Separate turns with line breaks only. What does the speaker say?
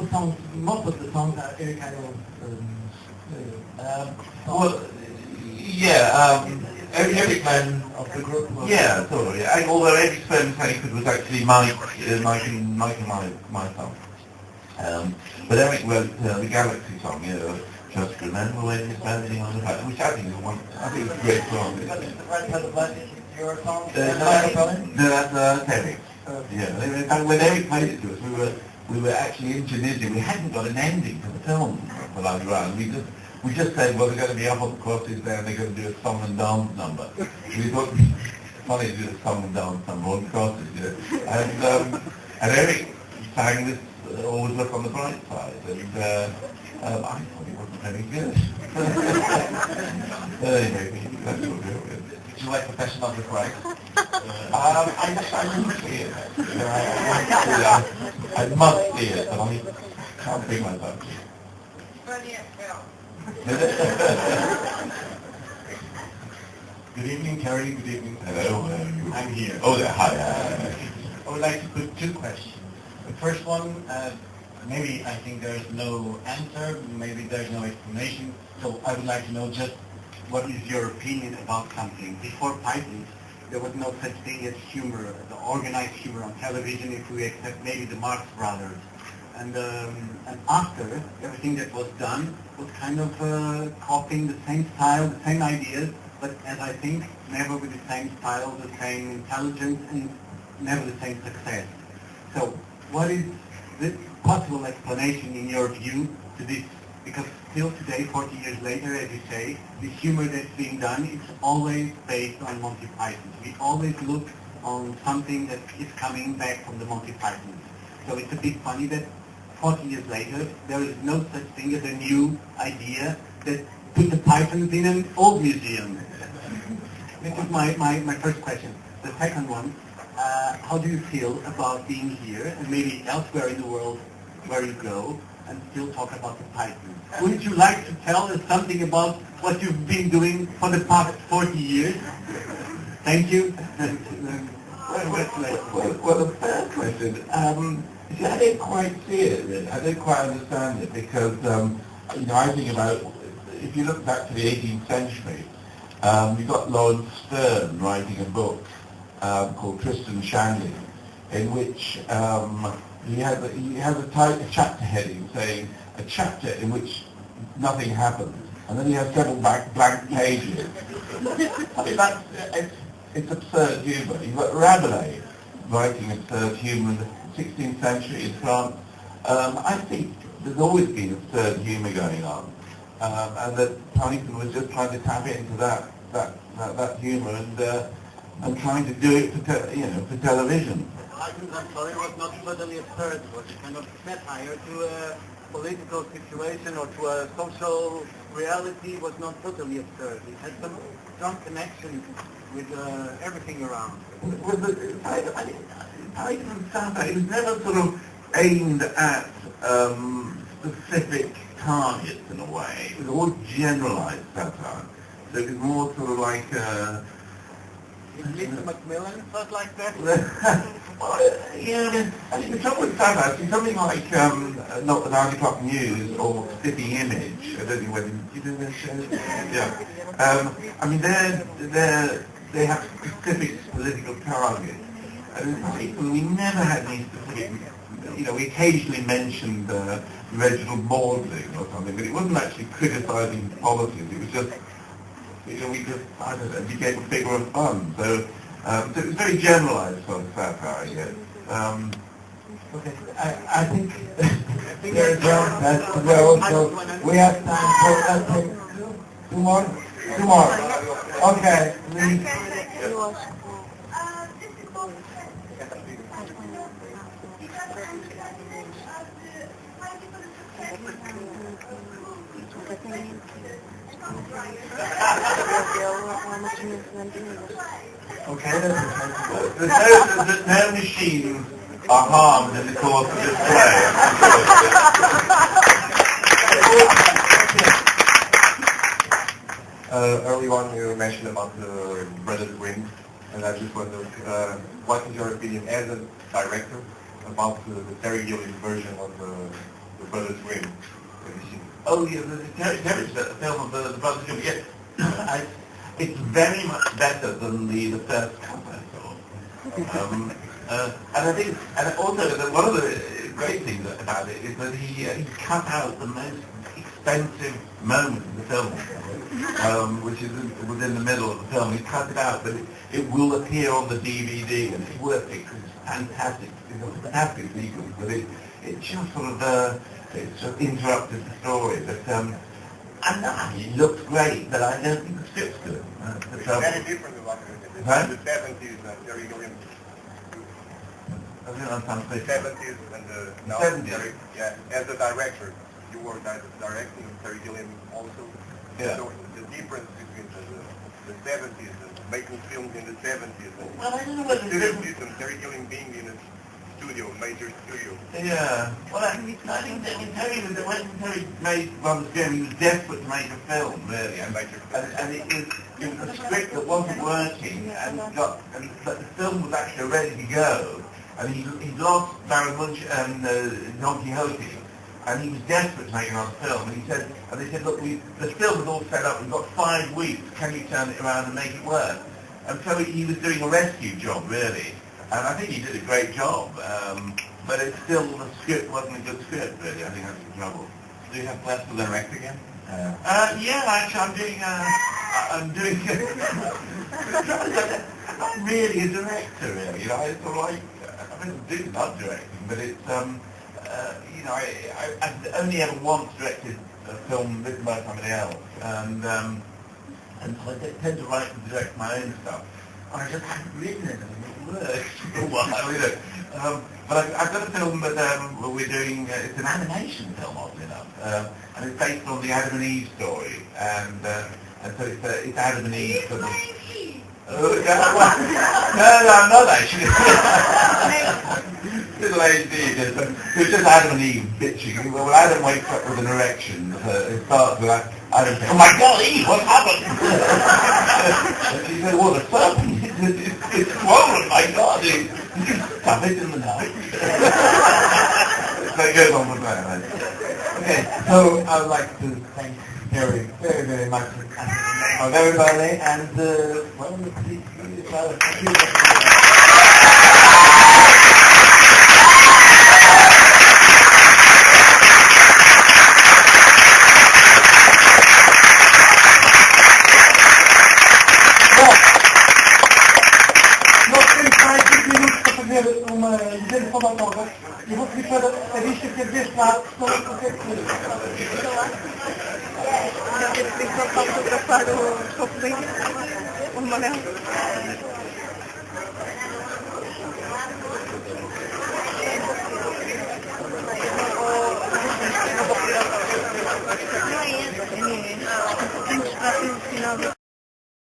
the songs, most of the songs are very kind of
well, yeah, Eric Mann
of the group.
yeah, totally. Although Eric Mann was actually Mike and my song. But Eric wrote the Galaxy song, you know, just remember when you're standing on the platform, which I think is I think it's a great song.
Is that your song?
No, that's Eric. Yeah, in fact, when Eric played it to us, we were actually in Tunisia. We hadn't got an ending to the film for Love Run. We just said, well, they're going to be up on the crosses there, and they're going to do a song and dance number. We thought it'd be funny to do a song and dance number on crosses, you know. And Eric sang this Always Look on the Bright Side, and I thought it wasn't very good. Anyway, that's what we were.
Did you like Profession of the Christ?
I didn't see it. I must see it, but I can't bring myself to.
Brilliant film.
Good evening, Kerry. Good evening.
Hello.
I'm here.
Oh, there. Hi.
I would like to put two questions. The first one, maybe I think there's no answer, maybe there's no explanation, so I would like to know just what is your opinion about something. Before Python, there was no such thing as humor, the organized humor on television, if we accept maybe the Marx Brothers. And after, everything that was done was kind of copying the same style, the same ideas, but as I think, never with the same style, the same intelligence, and never the same success. So, what is the possible explanation in your view to this? Because still today, 40 years later, as you say, the humor that's being done is always based on Monty Python. We always look on something that is coming back from the Monty Python. So it's a bit funny that 40 years later, there is no such thing as a new idea that put the Pythons in an old museum. This is my first question. The second one, how do you feel about being here and maybe elsewhere in the world where you go and still talk about the Python? Wouldn't you like to tell us something about what you've been doing for the past 40 years? Thank you.
Well, the first question, see, I didn't quite see it, really. I didn't quite understand it because, I think about, if you look back to the 18th century, you've got Lawrence Sterne writing a book called Tristan Shandy, in which he has a chapter heading saying a chapter in which nothing happens, and then he has several blank pages. I mean, it's absurd humour. You've got Rabelais writing absurd humour in the 16th century in France. I think there's always been absurd humour going on, and that Python was just trying to tap into that humour and trying to do it for television.
I'm sorry, it was not totally absurd. It was a kind of satire to a political situation or to a social reality. It was not totally absurd. It had some strong connection with everything around.
Python satire, it was never sort of aimed at specific targets in a way. It was all generalised satire. So it was more sort of like...
Mr. Macmillan felt like that?
Well, yeah, I think the trouble with satire, see something like not the 9 o'clock news or City Image. I don't know whether you do those shows. Yeah. I mean, they have specific political targets. And in Python, we never had any specific. We occasionally mentioned Reginald Maudling or something, but it wasn't actually criticising policies. It was just. I don't know, became a figure of fun. So it was very generalised sort of satire, I guess.
Okay, I think
there is well, so we have time for two more? Two more. Okay, please.
Okay,
No machines are harmed in the course of this play.
Early on you mentioned about the Brothers Grimm, and I just wondered, what is your opinion as a director about the Terry Gilliam version of Brothers Grimm. Have you seen it?
Oh yeah, the film of the Brothers Grimm. Yeah, it's very much better than the first couple I saw. And I think, and also one of the great things about it is that he cut out the most expensive moment in the film, which is within the middle of the film. He cut it out, but it will appear on the DVD, and it's worth it because it's fantastic. It's a fantastic sequence, but it just sort of interrupted the story. But and I mean, it looks great, but I don't think the script's good.
It's very different about it.
Huh?
The 70s, Terry Gilliam.
I don't understand
The
this.
70s and the now
70s?
Terry, yeah, as a director, you worked as directing Terry Gilliam also.
Yeah.
So the difference between the 70s and making films in the 70s and
Well, I don't know whether
studio
it's...
system, Terry Gilliam being in a studio, major studio.
Yeah. Well, I think when Terry made Brothers Grimm, he was desperate to make a film, really. And it was a script that wasn't working, but the film was actually ready to go. And he'd lost Baron Munch and Don Quixote, and he was desperate to make another film. And they said, look, the film is all set up. We've got 5 weeks. Can you turn it around and make it work? And so he was doing a rescue job, really. And I think he did a great job, but it's still, the script wasn't a good script, really. I think that's the trouble.
Do you have plans to direct again?
Yeah, actually, I'm doing I'm not really a director, really. You know, it's sort of like, I do love directing, but it's, you know, I've only ever once directed a film written by somebody else, and so I tend to write and direct my own stuff. And I just haven't written anything that works for a while, you know. But I've got a film that we're doing, it's an animation film, oddly enough, and it's based on the Adam and Eve story, and so it's Adam and Eve sort of... Oh, no, I'm not actually. Little AD, it's just Adam and Eve bitching. Well, Adam wakes up with an erection. It starts with Adam saying, "Oh my God, Eve, what happened?" And she said, "Well, the serpent, it's swollen, my God, you can stuff it in the night." So it goes on with that.
Okay, so I would like to thank Terry very, very much of everybody, and well, uma dizer informatógraf e vou pedir para a vista ter deste lado, senão não consegue ver.
Tem que fotografar o copo bem. O Manel.